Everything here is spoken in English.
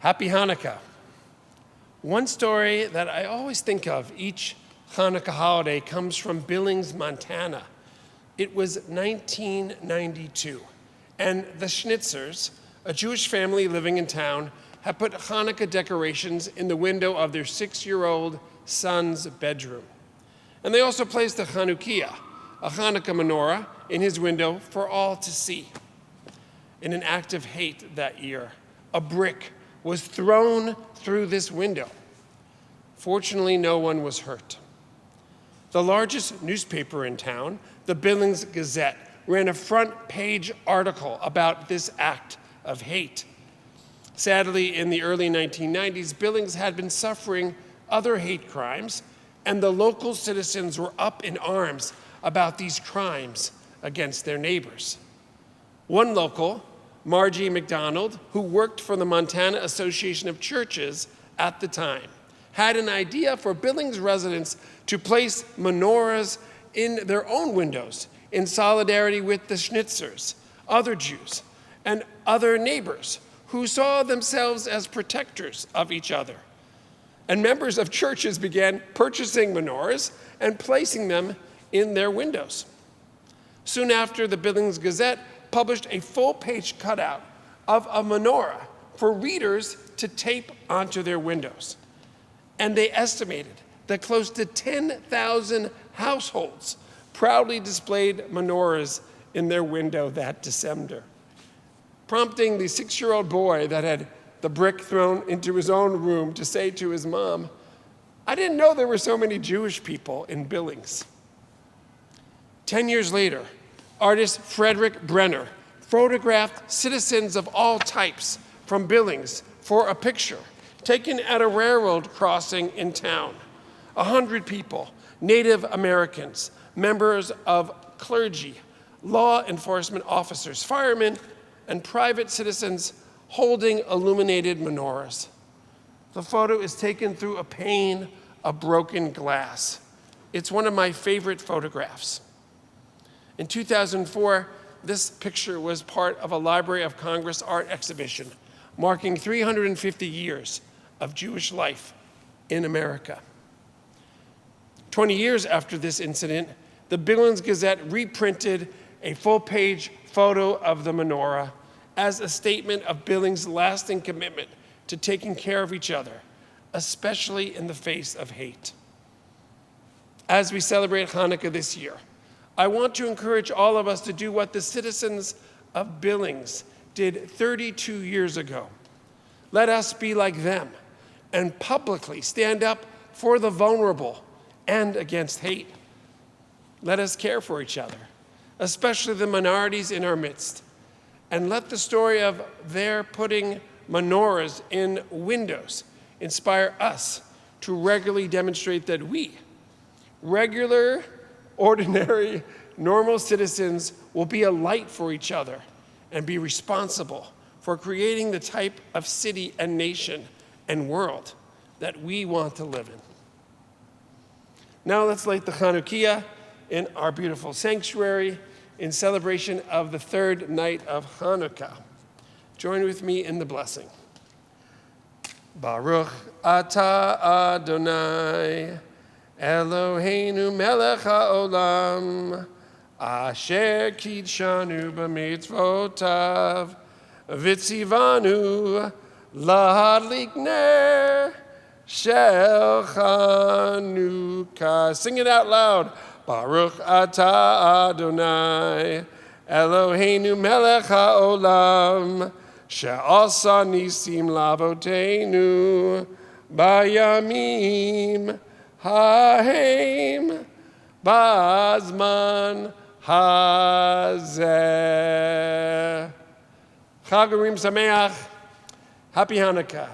Happy Hanukkah. One story that I always think of each Hanukkah holiday comes from Billings, Montana. It was 1992, and the Schnitzers, a Jewish family living in town, had put Hanukkah decorations in the window of their 6-year-old son's bedroom. And they also placed a Chanukah, a Hanukkah menorah, in his window for all to see. In an act of hate that year, a brick was thrown through this window. Fortunately, no one was hurt. The largest newspaper in town, the Billings Gazette, ran a front-page article about this act of hate. Sadly, in the early 1990s, Billings had been suffering other hate crimes, and the local citizens were up in arms about these crimes against their neighbors. One local, Margie McDonald, who worked for the Montana Association of Churches at the time, had an idea for Billings residents to place menorahs in their own windows in solidarity with the Schnitzers, other Jews, and other neighbors who saw themselves as protectors of each other. And members of churches began purchasing menorahs and placing them in their windows. Soon after, the Billings Gazette published a full-page cutout of a menorah for readers to tape onto their windows. And they estimated that close to 10,000 households proudly displayed menorahs in their window that December, prompting the 6-year-old boy that had the brick thrown into his own room to say to his mom, "I didn't know there were so many Jewish people in Billings." 10 years later, artist Frederick Brenner photographed citizens of all types from Billings for a picture taken at a railroad crossing in town. 100 people, Native Americans, members of clergy, law enforcement officers, firemen, and private citizens holding illuminated menorahs. The photo is taken through a pane of broken glass. It's one of my favorite photographs. In 2004, this picture was part of a Library of Congress art exhibition marking 350 years of Jewish life in America. 20 years after this incident, the Billings Gazette reprinted a full-page photo of the menorah as a statement of Billings' lasting commitment to taking care of each other, especially in the face of hate. As we celebrate Hanukkah this year, I want to encourage all of us to do what the citizens of Billings did 32 years ago. Let us be like them and publicly stand up for the vulnerable and against hate. Let us care for each other, especially the minorities in our midst, and let the story of their putting menorahs in windows inspire us to regularly demonstrate that we, regular, ordinary, normal citizens, will be a light for each other and be responsible for creating the type of city and nation and world that we want to live in. Now let's light the Chanukah in our beautiful sanctuary in celebration of the third night of Hanukkah. Join with me in the blessing. Baruch atah Adonai, Eloheinu melech haolam, asher kidshanu b'mitzvotav, v'tzivanu lahadlik ner shel Chanukah. Sing it out loud. Baruch atah Adonai, Eloheinu melech haolam, she'asa nisim lavoteinu, bayamim ha'hem, ba'azman hazeh. Chag Urim Sameach. Happy Hanukkah.